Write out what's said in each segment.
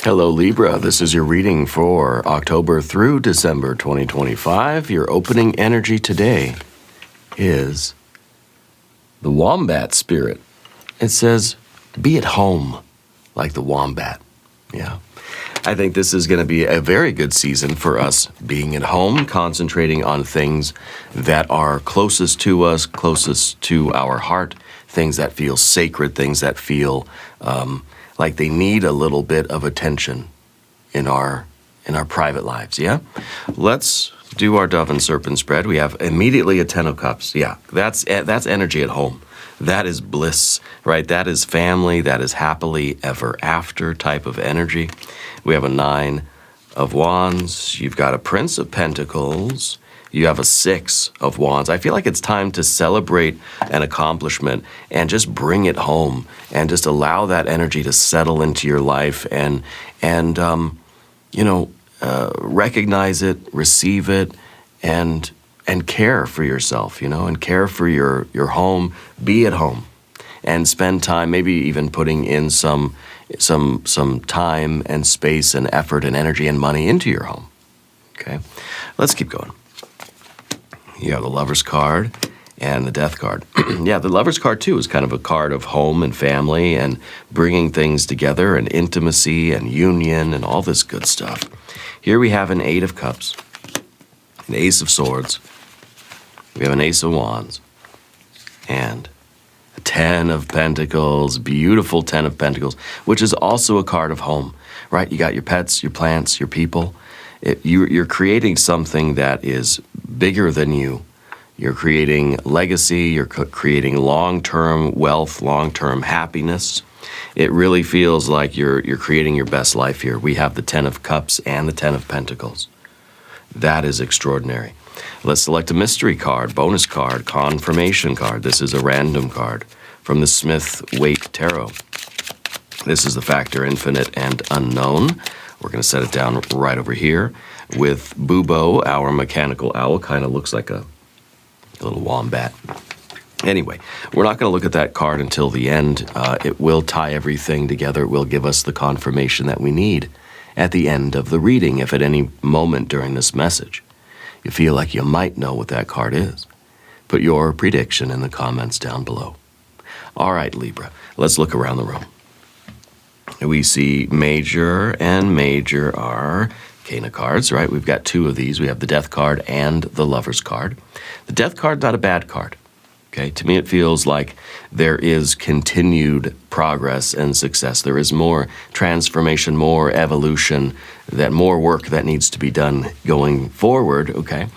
Hello Libra, this is your reading for October through December 2025. Your opening energy today is the wombat spirit. It says, be at home like the wombat. Yeah. I think this is going to be a very good season for us being at home, concentrating on things that are closest to us, closest to our heart, things that feel sacred, things that feel like they need a little bit of attention in our private lives, yeah? Let's do our dove and serpent spread. We have immediately a 10 of cups. Yeah, that's energy at home. That is bliss, right? That is family. That is happily ever after type of energy. We have a 9 of wands. You've got a prince of pentacles. You have a 6 of wands. I feel like it's time to celebrate an accomplishment and just bring it home and just allow that energy to settle into your life and recognize it, receive it, and care for yourself, and care for your home. Be at home and spend time, maybe even putting in some time and space and effort and energy and money into your home. Okay, let's keep going. You have the Lover's card and the Death card. Yeah, the Lover's card too is kind of a card of home and family and bringing things together and intimacy and union and all this good stuff. Here we have an 8 of cups, an Ace of swords, we have an Ace of wands, and a 10 of pentacles, beautiful 10 of pentacles, which is also a card of home, right? You got your pets, your plants, your people. You're creating something that is bigger than you. You're creating legacy, you're creating long-term wealth, long-term happiness. It really feels like you're creating your best life here. We have the 10 of cups and the 10 of pentacles. That is extraordinary. Let's select a mystery card, bonus card, confirmation card. This is a random card from the Smith-Waite Tarot. This is the factor infinite and unknown. We're going to set it down right over here with Bubo, our mechanical owl. Kind of looks like a little wombat. Anyway, we're not going to look at that card until the end. It will tie everything together. It will give us the confirmation that we need at the end of the reading. If at any moment during this message you feel like you might know what that card is, put your prediction in the comments down below. All right, Libra, let's look around the room. We see major and major arcana cards, right? We've got 2 of these. We have the Death card and the Lover's card. The Death card, not a bad card. Okay, to me it feels like there is continued progress and success. There is more transformation, more evolution, that more work that needs to be done going forward, okay?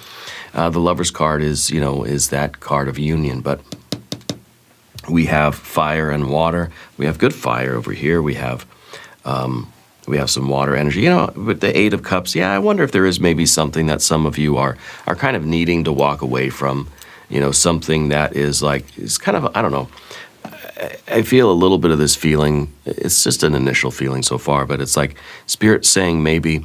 The Lover's card is that card of union, but we have fire and water. We have good fire over here. We have some water energy. With the 8 of cups, yeah, I wonder if there is maybe something that some of you are kind of needing to walk away from. Something that is kind of, I don't know. I feel a little bit of this feeling. It's just an initial feeling so far, but it's like Spirit saying maybe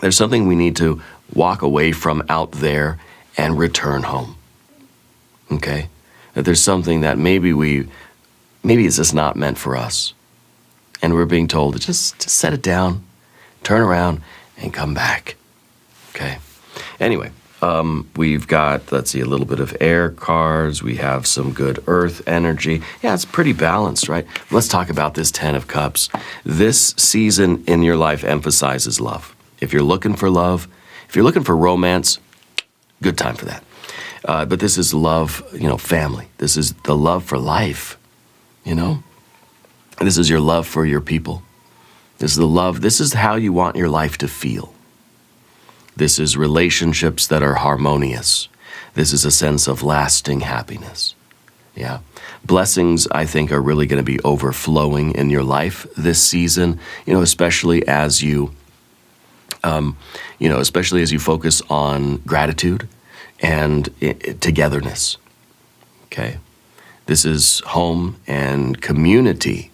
there's something we need to walk away from out there and return home. Okay? That there's something that maybe it's just not meant for us. And we're being told to just set it down, turn around, and come back. Okay? Anyway. We've got, let's see, a little bit of air cards. We have some good earth energy. Yeah, it's pretty balanced, right? Let's talk about this 10 of cups. This season in your life emphasizes love. If you're looking for love, if you're looking for romance, good time for that. But this is love, family. This is the love for life, This is your love for your people. This is the love, this is how you want your life to feel. This is relationships that are harmonious. This is a sense of lasting happiness. Yeah. Blessings, I think, are really going to be overflowing in your life this season, especially as you, focus on gratitude and togetherness. Okay. This is home and community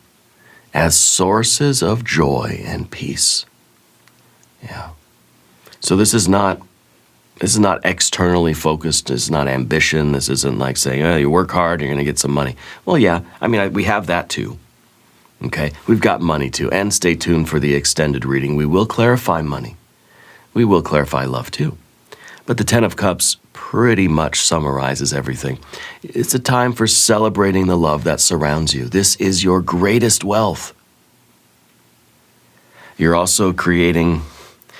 as sources of joy and peace. Yeah. So this is not externally focused. This is not ambition. This isn't like saying, you work hard, you're going to get some money. Well, yeah, we have that too. Okay, we've got money too. And stay tuned for the extended reading. We will clarify money. We will clarify love too. But the Ten of Cups pretty much summarizes everything. It's a time for celebrating the love that surrounds you. This is your greatest wealth. You're also creating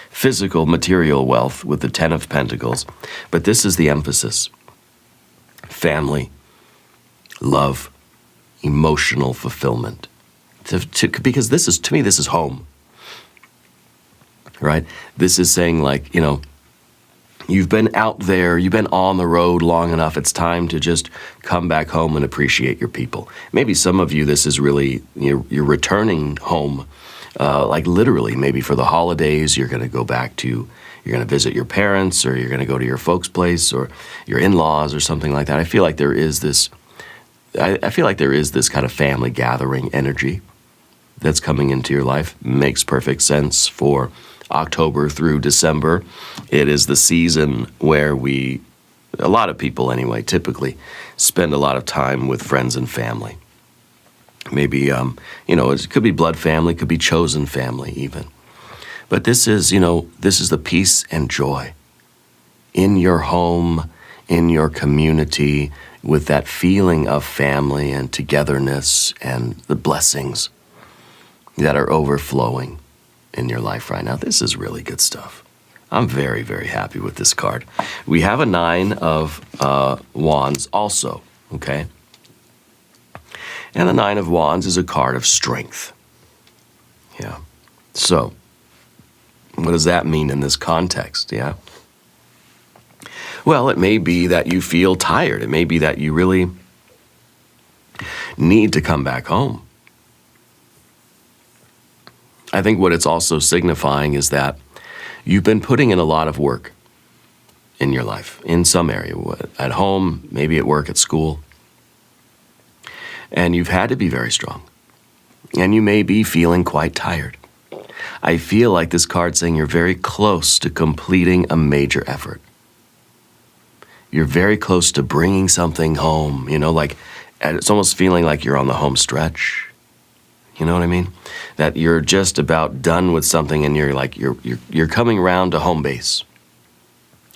physical, material wealth with the Ten of Pentacles. But this is the emphasis. Family, love, emotional fulfillment. Because this is, to me, this is home. Right? This is saying, like, you know, you've been out there, you've been on the road long enough. It's time to just come back home and appreciate your people. Maybe some of you, this is really, you're returning home, like literally, maybe for the holidays, you're going to go back to, you're going to visit your parents, or you're going to go to your folks' place, or your in-laws, or something like that. I feel like there is this, I feel like there is this kind of family gathering energy that's coming into your life. Makes perfect sense for October through December. It is the season where we, a lot of people anyway, typically spend a lot of time with friends and family. Maybe, you know, it could be blood family, could be chosen family even. But this is, you know, this is the peace and joy in your home, in your community, with that feeling of family and togetherness and the blessings that are overflowing in your life right now. This is really good stuff. I'm very, very happy with this card. We have a Nine of Wands also, okay? And the Nine of Wands is a card of strength. Yeah. So, what does that mean in this context? Yeah. Well, it may be that you feel tired. It may be that you really need to come back home. I think what it's also signifying is that you've been putting in a lot of work in your life, in some area, at home, maybe at work, at school. And you've had to be very strong. And you may be feeling quite tired. I feel like this card's saying you're very close to completing a major effort. You're very close to bringing something home, you know, like it's almost feeling like you're on the home stretch. You know what I mean? That you're just about done with something and you're like, you're coming around to home base.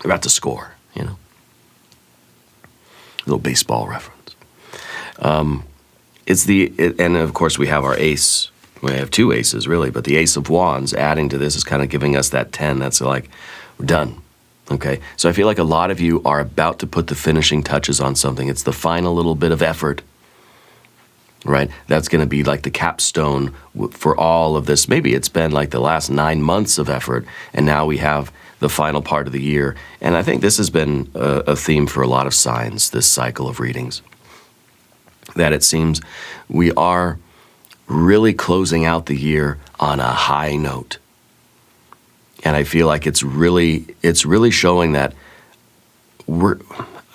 You're about to score, you know? A little baseball reference. And of course we have our ace. We have two aces really, but the Ace of Wands adding to this is kind of giving us that 10 that's like, we're done. Okay, so I feel like a lot of you are about to put the finishing touches on something. It's the final little bit of effort, right? That's going to be like the capstone for all of this. Maybe it's been like the last 9 months of effort, and now we have the final part of the year. And I think this has been a theme for a lot of signs, this cycle of readings, that it seems we are really closing out the year on a high note. And I feel like it's really showing that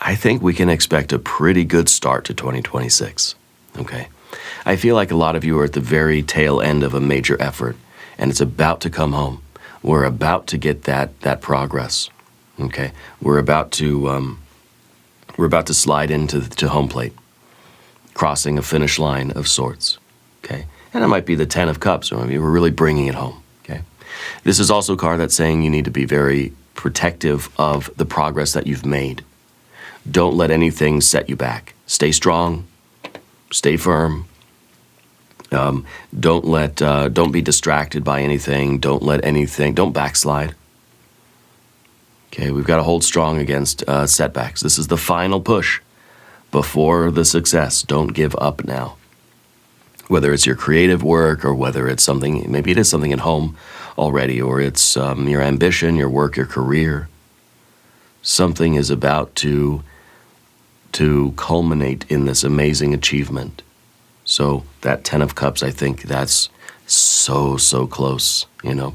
I think we can expect a pretty good start to 2026, okay? I feel like a lot of you are at the very tail end of a major effort, and it's about to come home. We're about to get that progress, okay? We're about to slide into home plate, crossing a finish line of sorts, okay? And it might be the Ten of Cups, or maybe we're really bringing it home. This is also a card that's saying you need to be very protective of the progress that you've made. Don't let anything set you back. Stay strong. Stay firm. Don't be distracted by anything. Don't backslide. Okay, we've got to hold strong against setbacks. This is the final push before the success. Don't give up now. Whether it's your creative work or whether it's something, maybe it is something at home already, or it's your ambition, your work, your career. Something is about to culminate in this amazing achievement. So that Ten of Cups, I think that's so close, you know.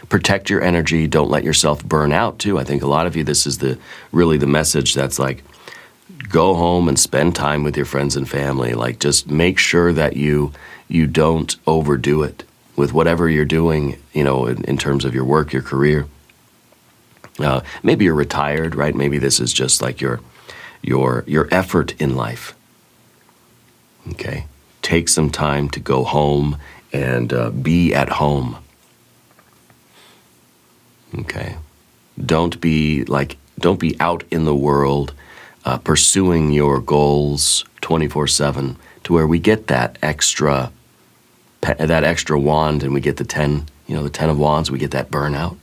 Protect your energy. Don't let yourself burn out too. I think a lot of you, this is really the message that's like, go home and spend time with your friends and family. Like, just make sure that you don't overdo it with whatever you're doing, you know, in terms of your work, your career. Maybe you're retired, right? Maybe this is just like your effort in life. Okay, take some time to go home and be at home. Okay? Don't be out in the world pursuing your goals 24/7 to where we get that extra wand and we get the 10, the 10 of wands, we get that burnout.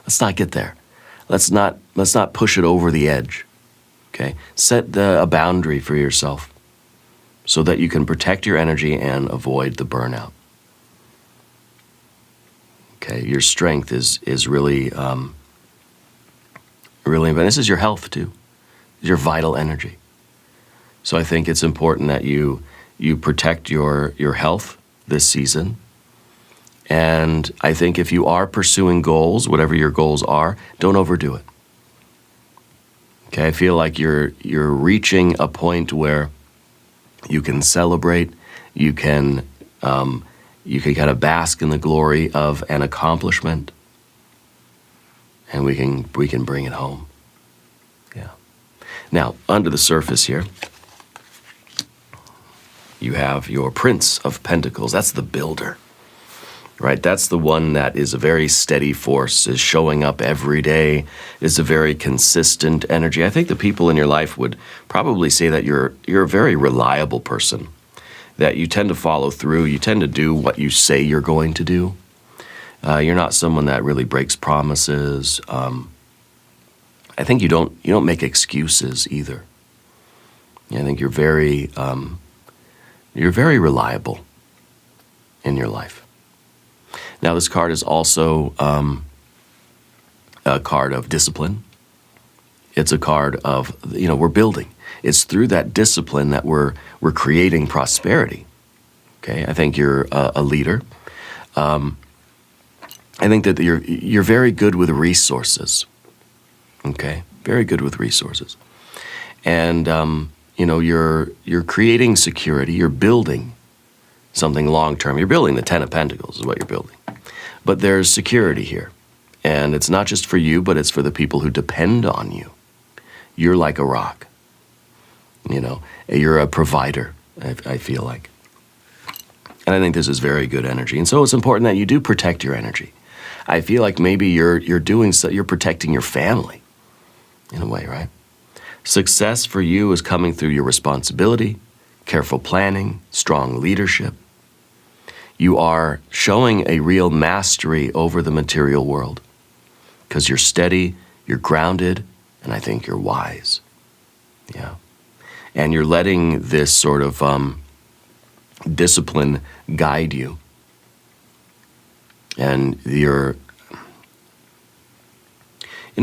Let's not get there. Let's not push it over the edge. Okay? Set a boundary for yourself so that you can protect your energy and avoid the burnout. Okay? Your strength is really really, but this is your health too. Your vital energy. So I think it's important that you protect your health this season. And I think if you are pursuing goals, whatever your goals are, don't overdo it. Okay, I feel like you're reaching a point where you can celebrate, you can kind of bask in the glory of an accomplishment, and we can bring it home. Yeah. Now, under the surface here, you have your Prince of Pentacles. That's the builder, right? That's the one that is a very steady force, is showing up every day, is a very consistent energy. I think the people in your life would probably say that you're a very reliable person, that you tend to follow through, you tend to do what you say you're going to do. You're not someone that really breaks promises. I think you don't make excuses either. I think you're very reliable in your life. Now, this card is also a card of discipline. It's a card of, we're building. It's through that discipline that we're creating prosperity. Okay, I think you're a leader. I think that you're very good with resources. Okay, very good with resources, and you're creating security. You're building something long term. You're building the 10 of Pentacles is what you're building, but there's security here, and it's not just for you, but it's for the people who depend on you. You're like a rock. You're a provider. I feel like, and I think this is very good energy, and so it's important that you do protect your energy. I feel like maybe you're protecting your family in a way, right? Success for you is coming through your responsibility, careful planning, strong leadership. You are showing a real mastery over the material world because you're steady, you're grounded, and I think you're wise. Yeah. And you're letting this sort of discipline guide you. And in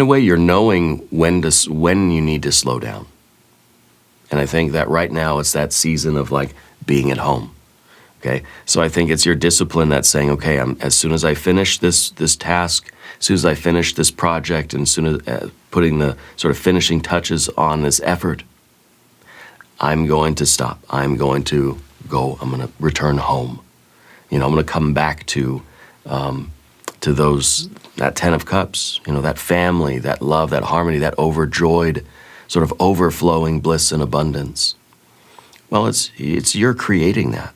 a way, you're knowing when you need to slow down. And I think that right now it's that season of like being at home. Okay, so I think it's your discipline that's saying, okay, as soon as I finish this task, as soon as I finish this project, and as soon as putting the sort of finishing touches on this effort, I'm going to stop. I'm going to go. I'm going to return home. I'm going to come back to that 10 of Cups, that family, that love, that harmony, that overjoyed, sort of overflowing bliss and abundance. Well, it's you're creating that.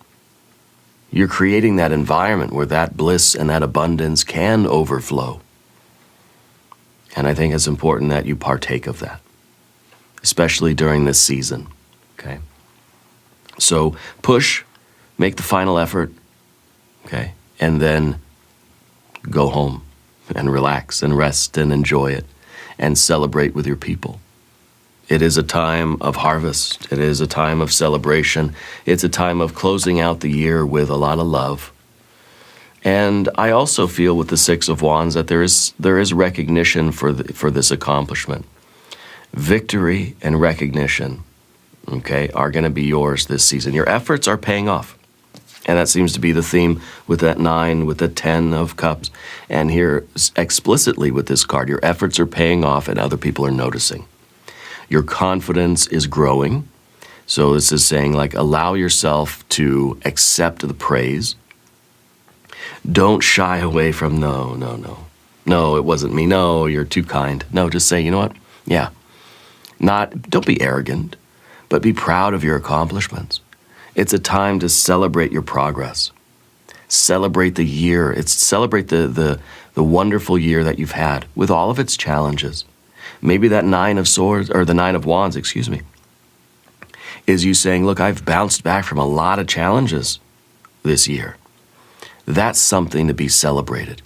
You're creating that environment where that bliss and that abundance can overflow. And I think it's important that you partake of that, especially during this season, okay? So push, make the final effort, okay? And then go home and relax and rest and enjoy it and celebrate with your people. It is a time of harvest. It is a time of celebration. It's a time of closing out the year with a lot of love. And I also feel with the 6 of Wands that there is recognition for this accomplishment. Victory and recognition, okay, are going to be yours this season. Your efforts are paying off. And that seems to be the theme with that 9, with the 10 of Cups. And here, explicitly with this card, your efforts are paying off and other people are noticing. Your confidence is growing. So this is saying, like, allow yourself to accept the praise. Don't shy away from no, it wasn't me. No, you're too kind. No, just say, you know what? Yeah. Don't be arrogant, but be proud of your accomplishments. It's a time to celebrate your progress. Celebrate the year. Celebrate the wonderful year that you've had with all of its challenges. Maybe that Nine of Swords, or the Nine of Wands, excuse me, is you saying, look, I've bounced back from a lot of challenges this year. That's something to be celebrated.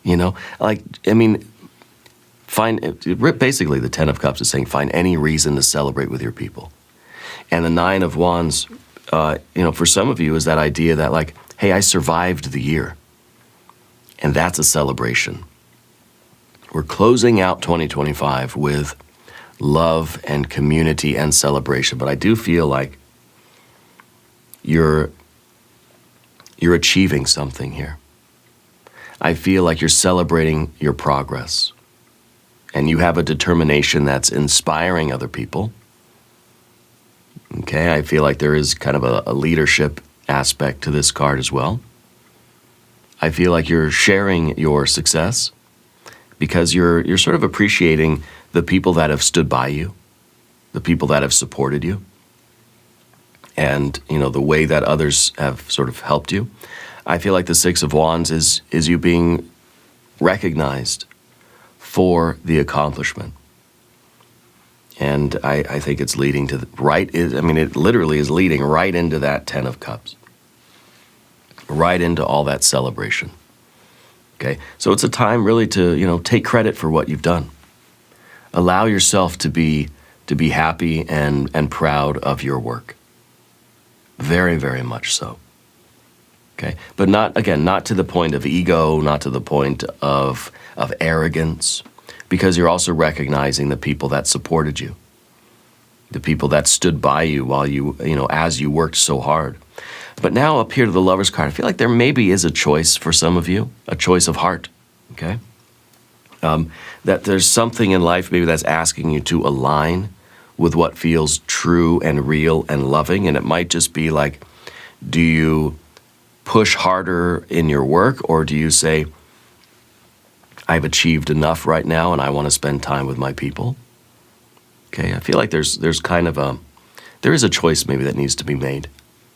You know, like, I mean, basically the Ten of Cups is saying find any reason to celebrate with your people. And the Nine of Wands, for some of you is that idea that like, hey, I survived the year. And that's a celebration. We're closing out 2025 with love and community and celebration. But I do feel like you're achieving something here. I feel like you're celebrating your progress. And you have a determination that's inspiring other people. Okay, I feel like there is kind of a leadership aspect to this card as well. I feel like you're sharing your success because you're sort of appreciating the people that have stood by you, the people that have supported you, and the way that others have sort of helped you. I feel like the Six of Wands is you being recognized for the accomplishment. And I think it's leading to it literally is leading right into that Ten of Cups. Right into all that celebration. Okay? So it's a time really to, take credit for what you've done. Allow yourself to be happy and proud of your work. Very, very much so. Okay? But not to the point of ego, not to the point of arrogance, because you're also recognizing the people that supported you, the people that stood by you while as you worked so hard. But now up here to the Lover's card, I feel like there maybe is a choice for some of you, a choice of heart, okay? That there's something in life maybe that's asking you to align with what feels true and real and loving, and it might just be like, do you push harder in your work, or do you say, I've achieved enough right now and I want to spend time with my people? Okay, I feel like there is a choice maybe that needs to be made.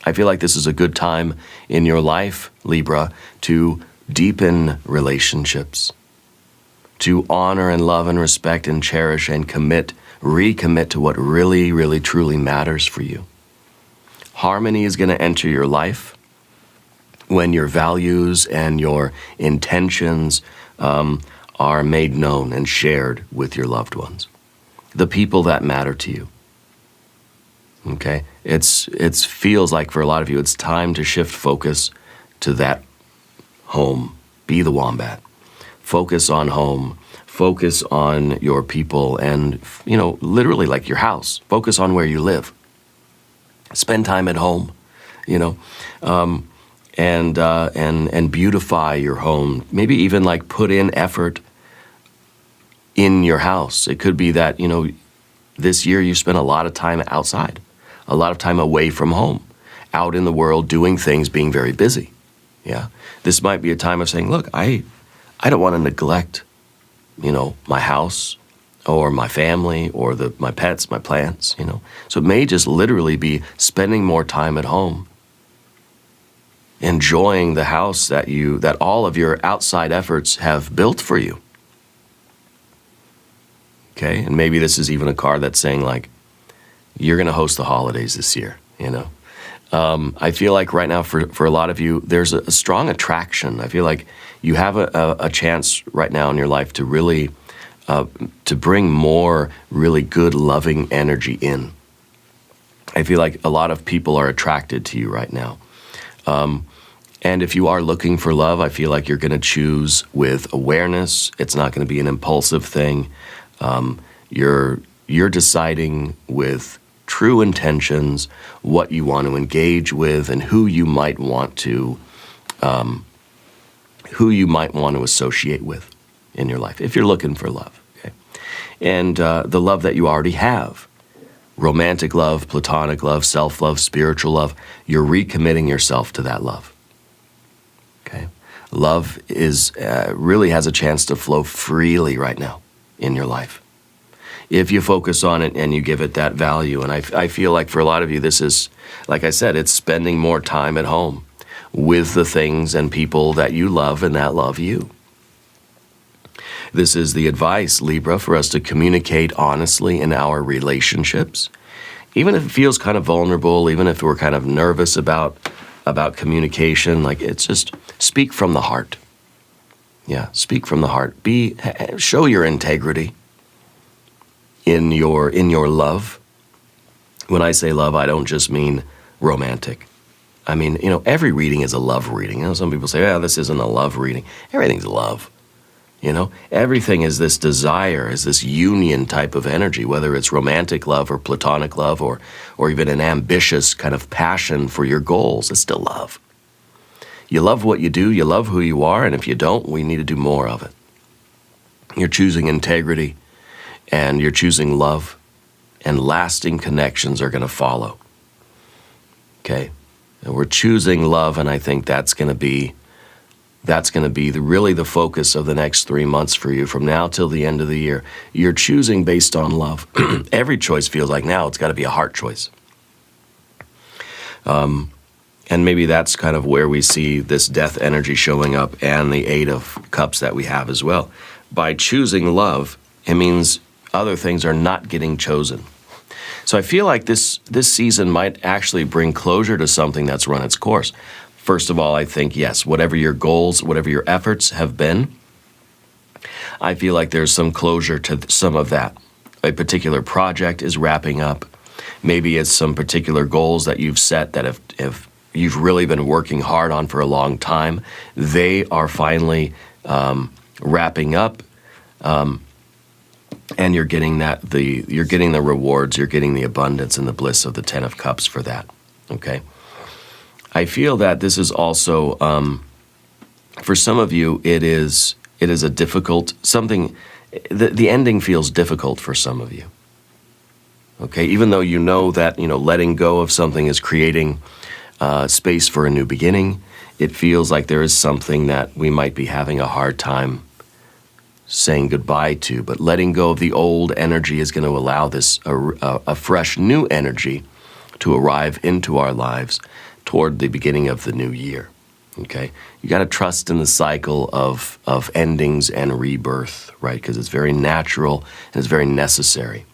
I feel like this is a good time in your life, Libra, to deepen relationships, to honor and love and respect and cherish and recommit to what really, really, truly matters for you. Harmony is going to enter your life when your values and your intentions are made known and shared with your loved ones, the people that matter to you. Okay, it feels like for a lot of you, it's time to shift focus to that home. Be the wombat. Focus on home. Focus on your people, and literally like your house. Focus on where you live. Spend time at home. And beautify your home. Maybe even like put in effort in your house. It could be that this year you spent a lot of time outside. A lot of time away from home, out in the world, doing things, being very busy. Yeah, this might be a time of saying, look, I don't want to neglect, my house or my family or my pets, my plants, So it may just literally be spending more time at home, enjoying the house that all of your outside efforts have built for you. Okay, and maybe this is even a card that's saying like, you're going to host the holidays this year, I feel like right now for a lot of you, there's a strong attraction. I feel like you have a chance right now in your life to really, to bring more really good, loving energy in. I feel like a lot of people are attracted to you right now. And if you are looking for love, I feel like you're going to choose with awareness. It's not going to be an impulsive thing. You're deciding with true intentions what you want to engage with and who you might want to associate with in your life if you're looking for love. Okay, and the love that you already have, romantic love, platonic love, self-love, spiritual love, you're recommitting yourself to that love. Okay, love is really has a chance to flow freely right now in your life. if you focus on it and you give it that value. And I feel like for a lot of you, this is, like I said, it's spending more time at home with the things and people that you love and that love you. This is the advice, Libra, for us to communicate honestly in our relationships. Even if it feels kind of vulnerable, even if we're kind of nervous about communication, like it's just speak from the heart. Yeah, speak from the heart. Show your integrity in your love. When I say love, I don't just mean romantic. I mean, every reading is a love reading. Some people say, this isn't a love reading. Everything's love. Everything is this desire, is this union type of energy, whether it's romantic love or platonic love or even an ambitious kind of passion for your goals. It's still love. You love what you do, you love who you are, and if you don't, we need to do more of it. You're choosing integrity, and you're choosing love, and lasting connections are going to follow. Okay? And we're choosing love, and I think that's going to be really the focus of the next 3 months for you, from now till the end of the year. You're choosing based on love. Every choice feels like now it's got to be a heart choice. And maybe that's kind of where we see this death energy showing up, and the 8 of Cups that we have as well. By choosing love, it means other things are not getting chosen. So I feel like this season might actually bring closure to something that's run its course. First of all, I think, yes, whatever your goals, whatever your efforts have been, I feel like there's some closure to some of that. A particular project is wrapping up. Maybe it's some particular goals that you've set that if you've really been working hard on for a long time, they are finally wrapping up, and you're getting the rewards, you're getting the abundance and the bliss of the 10 of Cups for that. Okay. I feel that this is also, for some of you, it is a difficult, the ending feels difficult for some of you. Okay, even though you know that, letting go of something is creating space for a new beginning, it feels like there is something that we might be having a hard time saying goodbye to. But letting go of the old energy is going to allow this, a fresh new energy to arrive into our lives toward the beginning of the new year. Okay, you got to trust in the cycle of endings and rebirth, right? Because it's very natural and it's very necessary.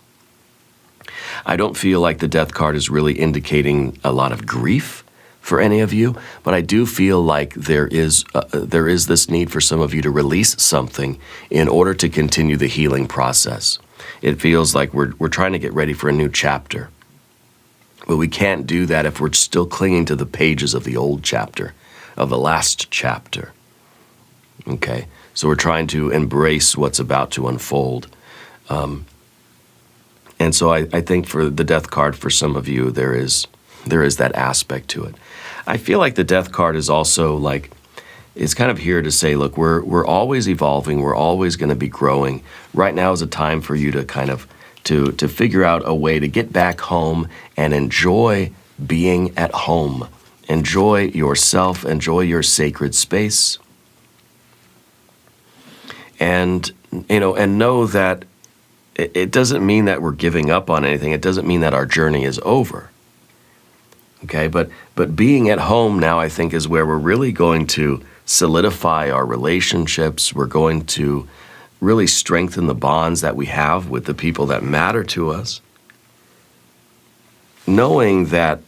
I don't feel like the Death card is really indicating a lot of grief for any of you, but I do feel like there is this need for some of you to release something in order to continue the healing process. It feels like we're trying to get ready for a new chapter. But we can't do that if we're still clinging to the pages of the old chapter, of the last chapter. Okay? So we're trying to embrace what's about to unfold. And so I think for the Death card, for some of you, there is that aspect to it. I feel like the Death card is also like, it's kind of here to say, look, we're always evolving, we're always going to be growing. Right now is a time for you to kind of to figure out a way to get back home and enjoy being at home. Enjoy yourself, enjoy your sacred space. And, and know that it doesn't mean that we're giving up on anything. It doesn't mean that our journey is over. Okay, but being at home now, I think, is where we're really going to solidify our relationships. We're going to really strengthen the bonds that we have with the people that matter to us, knowing that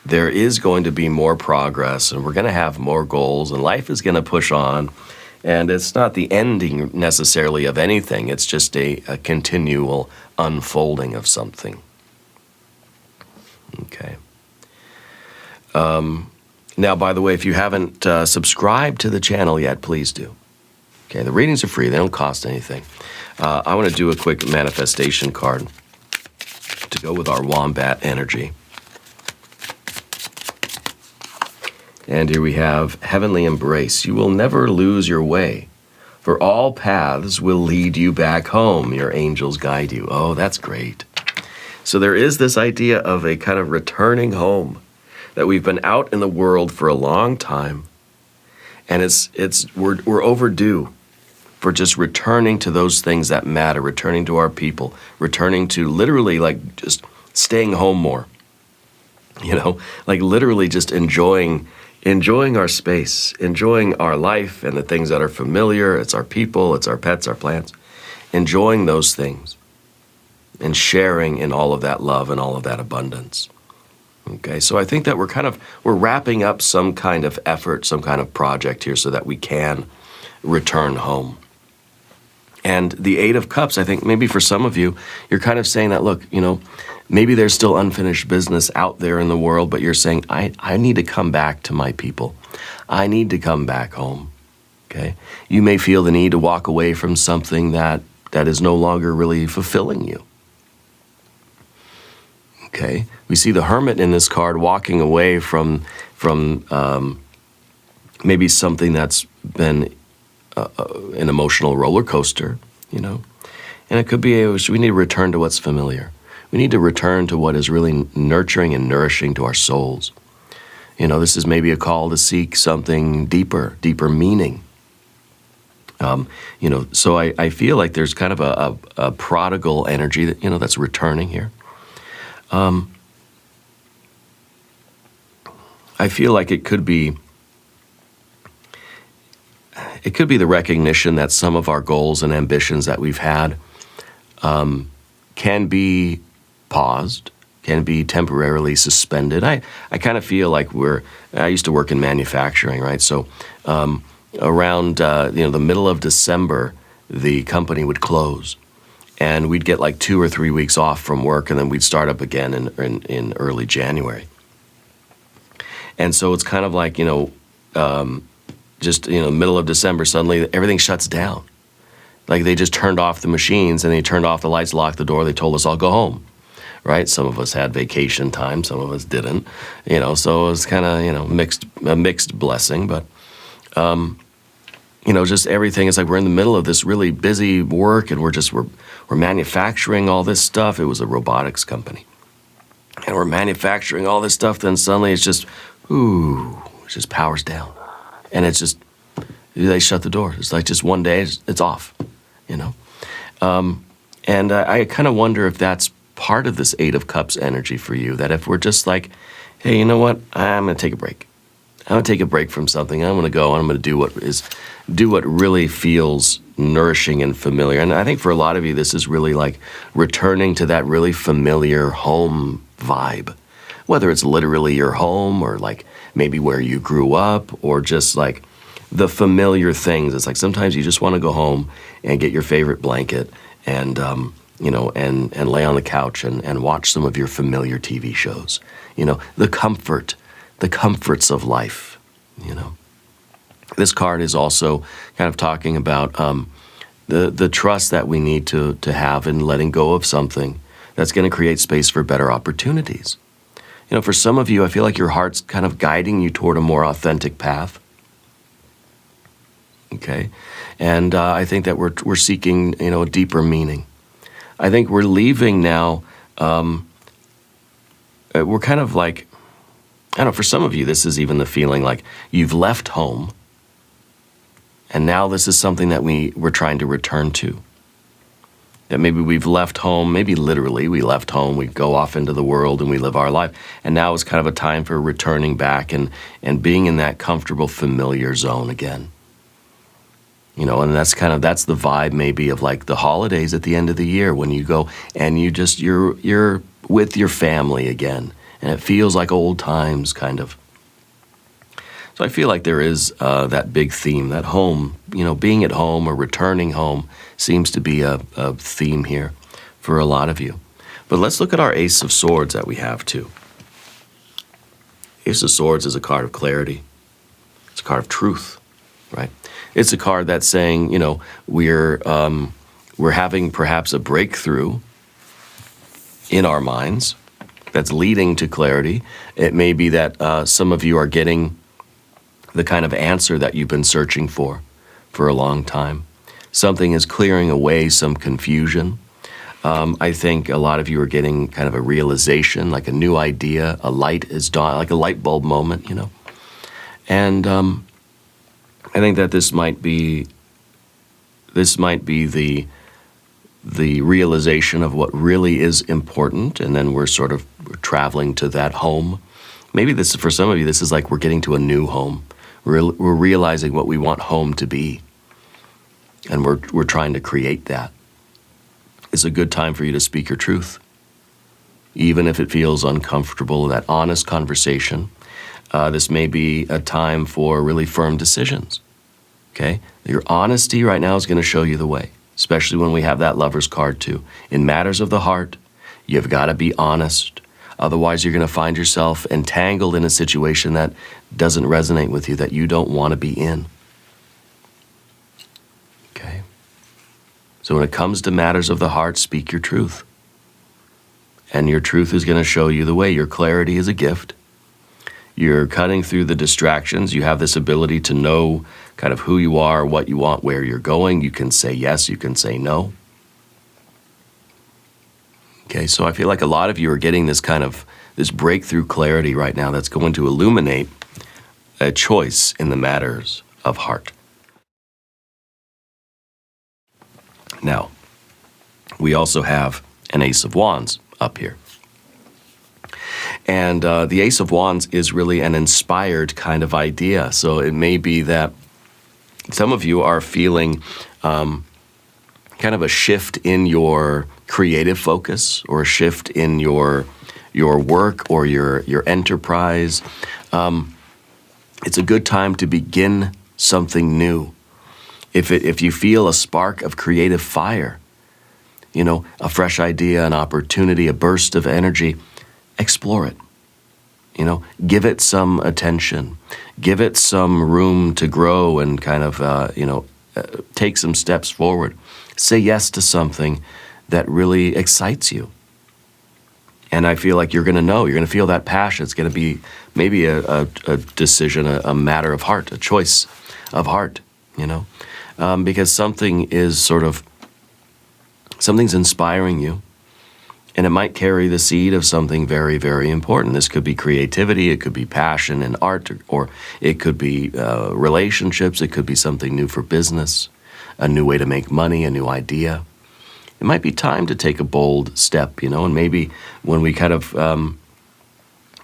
there is going to be more progress and we're going to have more goals and life is going to push on, and it's not the ending necessarily of anything. It's just a continual unfolding of something. Okay. Now, by the way, if you haven't subscribed to the channel yet, please do. Okay, the readings are free. They don't cost anything. I want to do a quick manifestation card to go with our wombat energy. And here we have Heavenly Embrace. You will never lose your way, for all paths will lead you back home. Your angels guide you. Oh, that's great. So there is this idea of a kind of returning home, that we've been out in the world for a long time, and we're overdue for just returning to those things that matter, returning to our people, returning to literally like just staying home more, like literally just enjoying our space, enjoying our life and the things that are familiar. It's our people, it's our pets, our plants, enjoying those things and sharing in all of that love and all of that abundance. Okay, so I think that we're wrapping up some kind of effort, some kind of project here so that we can return home. And the Eight of Cups, I think maybe for some of you, you're kind of saying that, look, maybe there's still unfinished business out there in the world, but you're saying, I need to come back to my people. I need to come back home, okay? You may feel the need to walk away from something that is no longer really fulfilling you. Okay, we see the Hermit in this card walking away from maybe something that's been an emotional roller coaster, and it could be we need to return to what's familiar. We need to return to what is really nurturing and nourishing to our souls. This is maybe a call to seek something deeper meaning. So I feel like there's kind of a prodigal energy that that's returning here. I feel like it could be the recognition that some of our goals and ambitions that we've had can be paused, can be temporarily suspended. I kind of feel like I used to work in manufacturing, right? So around the middle of December, the company would close. And we'd get like 2 or 3 weeks off from work, and then we'd start up again in early January. And so it's kind of like, middle of December, suddenly everything shuts down. Like they just turned off the machines and they turned off the lights, locked the door. They told us all go home, right? Some of us had vacation time, some of us didn't, so it was kind of, a mixed blessing. But, just everything is like we're in the middle of this really busy work and we're manufacturing all this stuff. It was a robotics company. And we're manufacturing all this stuff, then suddenly it just powers down. And it's just, they shut the door. It's like just one day, it's off, And I kind of wonder if that's part of this Eight of Cups energy for you, that if we're just like, hey, you know what, I'm going to take a break. I'm going to take a break from something. I'm going to go and I'm going to do what really feels nourishing and familiar. And I think for a lot of you, this is really like returning to that really familiar home vibe, whether it's literally your home or like maybe where you grew up or just like the familiar things. It's like sometimes you just want to go home and get your favorite blanket and and lay on the couch and watch some of your familiar TV shows. The comforts of life. This card is also kind of talking about the trust that we need to have in letting go of something that's going to create space for better opportunities. For some of you, I feel like your heart's kind of guiding you toward a more authentic path. Okay, and I think that we're seeking a deeper meaning. I think we're leaving now. We're kind of like, I don't know, for some of you, this is even the feeling like you've left home, and now this is something that we're trying to return to. That maybe we've left home, maybe literally we left home, we go off into the world and we live our life, and now it's kind of a time for returning back and being in that comfortable, familiar zone again. And that's the vibe maybe of like the holidays at the end of the year when you go and you're with your family again. And it feels like old times, kind of. So I feel like there is that big theme, that home, being at home or returning home seems to be a theme here for a lot of you. But let's look at our Ace of Swords that we have too. Ace of Swords is a card of clarity. It's a card of truth, right? It's a card that's saying, we're having perhaps a breakthrough in our minds that's leading to clarity. It may be that some of you are getting the kind of answer that you've been searching for a long time. Something is clearing away some confusion. I think a lot of you are getting kind of a realization, like a new idea, a light is dawn, like a light bulb moment, And I think that this might be This might be the realization of what really is important, and then we're traveling to that home. Maybe this, for some of you, this is like we're getting to a new home. We're realizing what we want home to be, and we're trying to create that. It's a good time for you to speak your truth, even if it feels uncomfortable, that honest conversation. This may be a time for really firm decisions, okay? Your honesty right now is going to show you the way, especially when we have that Lover's card too. In matters of the heart, you've got to be honest. Otherwise, you're going to find yourself entangled in a situation that doesn't resonate with you, that you don't want to be in. Okay? So when it comes to matters of the heart, speak your truth. And your truth is going to show you the way. Your clarity is a gift. You're cutting through the distractions. You have this ability to know kind of who you are, what you want, where you're going. You can say yes, you can say no. Okay, so I feel like a lot of you are getting this this breakthrough clarity right now that's going to illuminate a choice in the matters of heart. Now, we also have an Ace of Wands up here. And the Ace of Wands is really an inspired kind of idea. So it may be that some of you are feeling kind of a shift in your creative focus, or a shift in your work or your enterprise. It's a good time to begin something new. If you feel a spark of creative fire, a fresh idea, an opportunity, a burst of energy, explore it. Give it some attention. Give it some room to grow and kind of, take some steps forward. Say yes to something that really excites you. And I feel like you're going to feel that passion. It's going to be maybe a decision, a matter of heart, a choice of heart, because something's inspiring you. And it might carry the seed of something very, very important. This could be creativity, it could be passion in art, or it could be relationships, it could be something new for business, a new way to make money, a new idea. It might be time to take a bold step, and maybe when we kind of,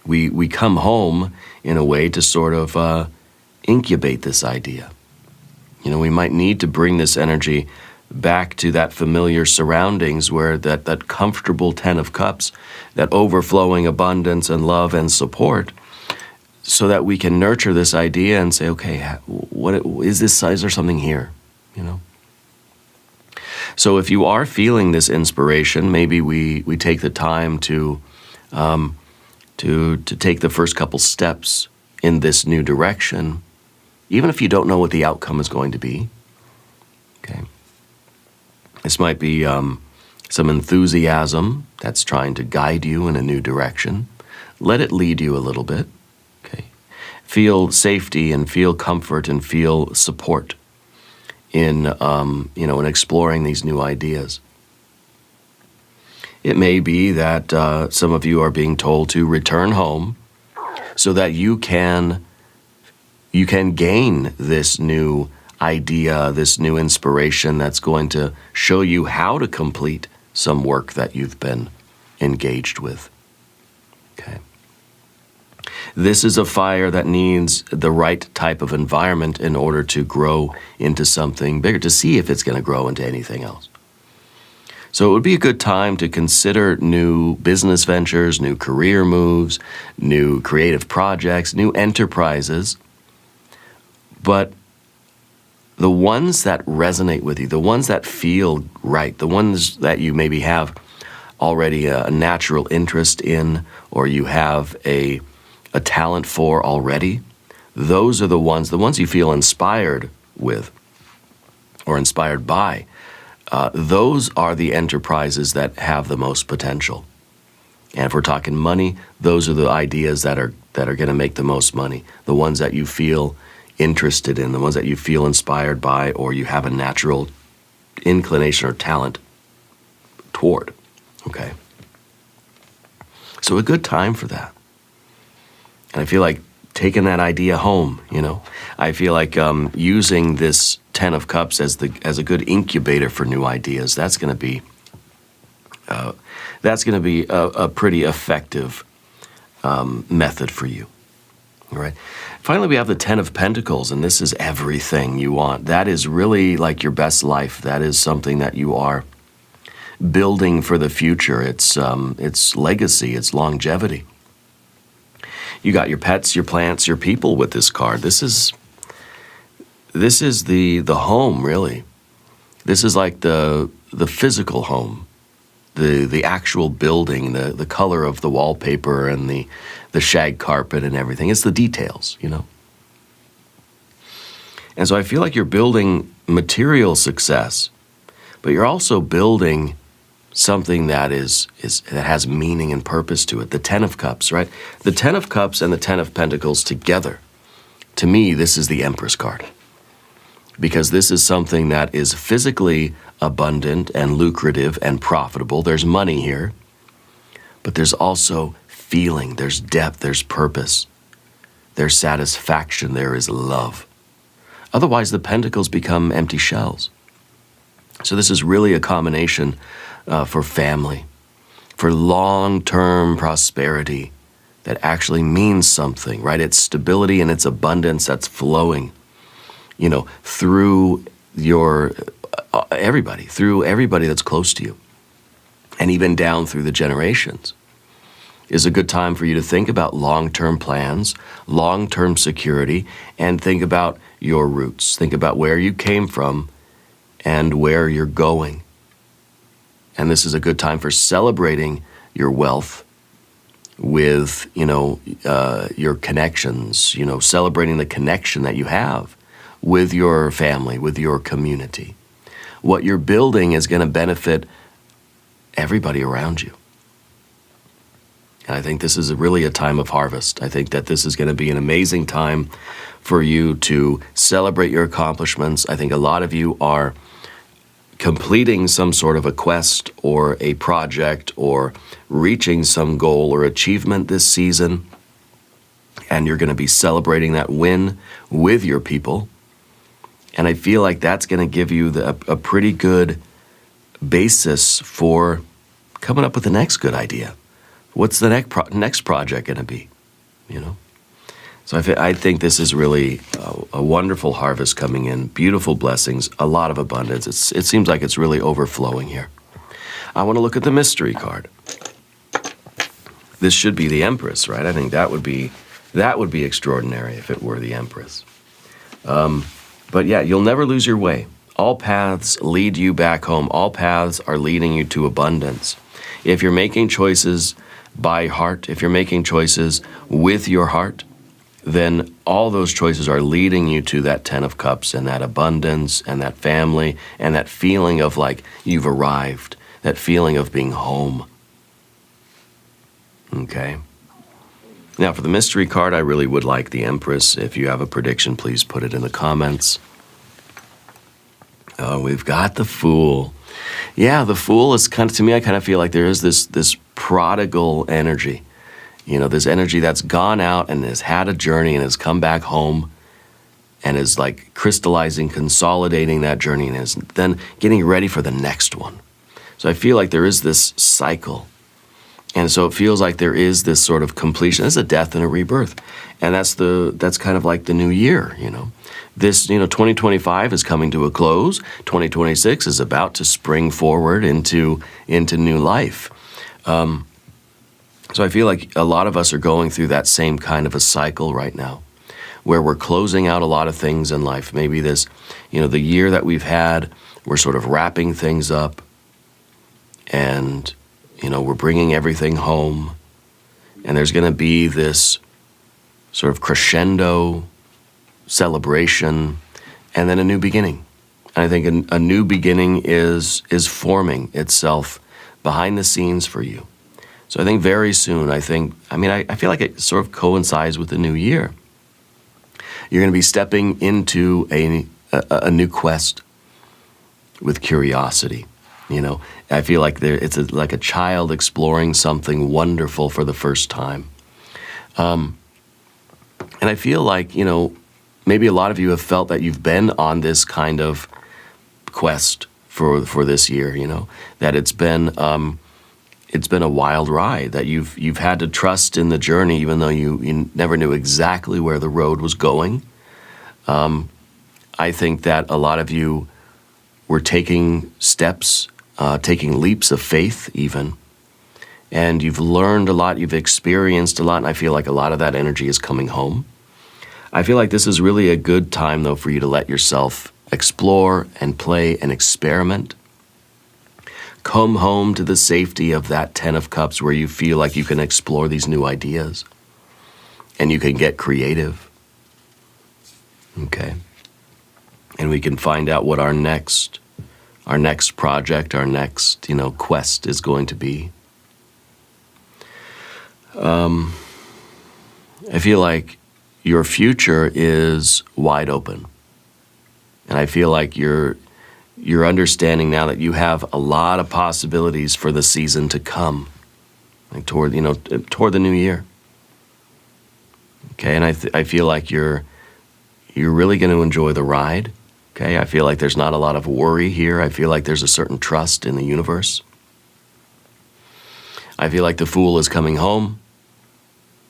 we come home in a way to sort of incubate this idea. We might need to bring this energy back to that familiar surroundings where that comfortable 10 of Cups, that overflowing abundance and love and support, so that we can nurture this idea and say, okay, what is this? Is there something here? So if you are feeling this inspiration, maybe we take the time to take the first couple steps in this new direction, even if you don't know what the outcome is going to be. Okay. This might be some enthusiasm that's trying to guide you in a new direction. Let it lead you a little bit. Okay. Feel safety and feel comfort and feel support in in exploring these new ideas. It may be that some of you are being told to return home so that you can gain this new idea, this new inspiration that's going to show you how to complete some work that you've been engaged with. Okay. This is a fire that needs the right type of environment in order to grow into something bigger, to see if it's going to grow into anything else. So it would be a good time to consider new business ventures, new career moves, new creative projects, new enterprises. But the ones that resonate with you, the ones that feel right, the ones that you maybe have already a natural interest in, or you have a talent for already, those are the ones you feel inspired with or inspired by. Those are the enterprises that have the most potential. And if we're talking money, those are the ideas that are going to make the most money, the ones that you feel interested in, the ones that you feel inspired by, or you have a natural inclination or talent toward. Okay. So a good time for that. And I feel like taking that idea home, you know. I feel like using this Ten of Cups as a good incubator for new ideas. That's going to be a pretty effective method for you. All right. Finally, we have the Ten of Pentacles, and this is everything you want. That is really like your best life. That is something that you are building for the future. It's legacy. It's longevity. You got your pets, your plants, your people with this card. This is the home, really. This is like the physical home, the actual building, the color of the wallpaper and the shag carpet and everything. It's the details, you know. And so I feel like you're building material success, but you're also building something that that has meaning and purpose to it. The Ten of Cups, right? The Ten of Cups and the Ten of Pentacles together. To me, this is the Empress card. Because this is something that is physically abundant and lucrative and profitable. There's money here, but there's also feeling, there's depth, there's purpose, there's satisfaction, there is love. Otherwise, the Pentacles become empty shells. So this is really a combination for family, for long-term prosperity that actually means something, right? It's stability and it's abundance that's flowing, you know, through everybody that's close to you, and even down through the generations. Is a good time for you to think about long-term plans, long-term security, and think about your roots. Think about where you came from and where you're going. And this is a good time for celebrating your wealth with, you know, your connections, you know, celebrating the connection that you have with your family, with your community. What you're building is going to benefit everybody around you. And I think this is really a time of harvest. I think that this is going to be an amazing time for you to celebrate your accomplishments. I think a lot of you are completing some sort of a quest or a project or reaching some goal or achievement this season. And you're going to be celebrating that win with your people. And I feel like that's going to give you a pretty good basis for coming up with the next good idea. What's the next project going to be, you know? So I think this is really a wonderful harvest coming in, beautiful blessings, a lot of abundance. It seems like it's really overflowing here. I want to look at the mystery card. This should be the Empress, right? I think that would be extraordinary if it were the Empress. But yeah, you'll never lose your way. All paths lead you back home. All paths are leading you to abundance. If you're making choices by heart, if you're making choices with your heart, then all those choices are leading you to that Ten of Cups and that abundance and that family and that feeling of like you've arrived, that feeling of being home. Okay? Now for the mystery card, I really would like the Empress. If you have a prediction, please put it in the comments. We've got the Fool. Yeah, the Fool is kind of, to me, I kind of feel like there is this prodigal energy. You know, this energy that's gone out and has had a journey and has come back home and is like crystallizing, consolidating that journey and is then getting ready for the next one. So I feel like there is this cycle. And so it feels like there is this sort of completion. There's a death and a rebirth. And that's kind of like the new year, you know. This, 2025 is coming to a close. 2026 is about to spring forward into new life. So I feel like a lot of us are going through that same kind of a cycle right now, where we're closing out a lot of things in life. Maybe this, the year that we've had, we're sort of wrapping things up, and we're bringing everything home, and there's going to be this sort of crescendo celebration, and then a new beginning. And I think a new beginning is forming itself behind the scenes for you. So I think very soon, I feel like it sort of coincides with the new year. You're going to be stepping into a new quest with curiosity. I feel like it's like a child exploring something wonderful for the first time. And I feel like, maybe a lot of you have felt that you've been on this kind of quest for this year, that it's been a wild ride, that you've had to trust in the journey even though you never knew exactly where the road was going. I think that a lot of you were taking steps, taking leaps of faith even, and you've learned a lot, you've experienced a lot, and I feel like a lot of that energy is coming home. I feel like this is really a good time, though, for you to let yourself explore and play and experiment. Come home to the safety of that 10 of Cups where you feel like you can explore these new ideas and you can get creative. Okay? And we can find out what our next project, our next, quest is going to be. I feel like your future is wide open. And I feel like you're understanding now that you have a lot of possibilities for the season to come, like toward the new year. Okay, and I feel like you're really going to enjoy the ride. Okay, I feel like there's not a lot of worry here. I feel like there's a certain trust in the universe. I feel like the Fool is coming home.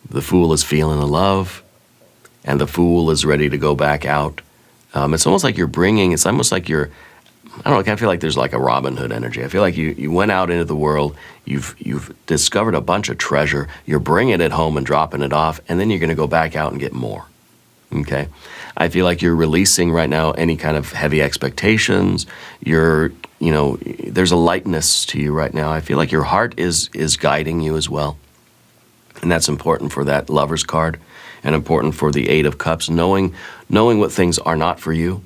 The Fool is feeling the love, and the Fool is ready to go back out. It's almost like it's almost like I don't know, I kind of feel like there's like a Robin Hood energy. I feel like you went out into the world, you've discovered a bunch of treasure, you're bringing it home and dropping it off, and then you're going to go back out and get more. Okay? I feel like you're releasing right now any kind of heavy expectations. There's a lightness to you right now. I feel like your heart is guiding you as well. And that's important for that Lover's card, and important for the 8 of Cups, knowing what things are not for you.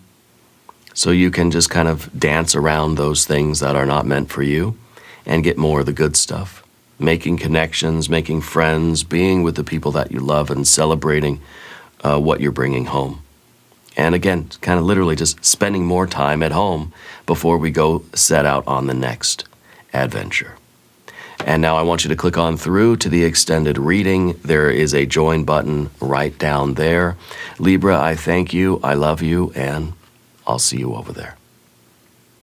So you can just kind of dance around those things that are not meant for you and get more of the good stuff. Making connections, making friends, being with the people that you love, and celebrating what you're bringing home. And again, kind of literally just spending more time at home before we go set out on the next adventure. And now I want you to click on through to the extended reading. There is a join button right down there. Libra, I thank you, I love you, and I'll see you over there.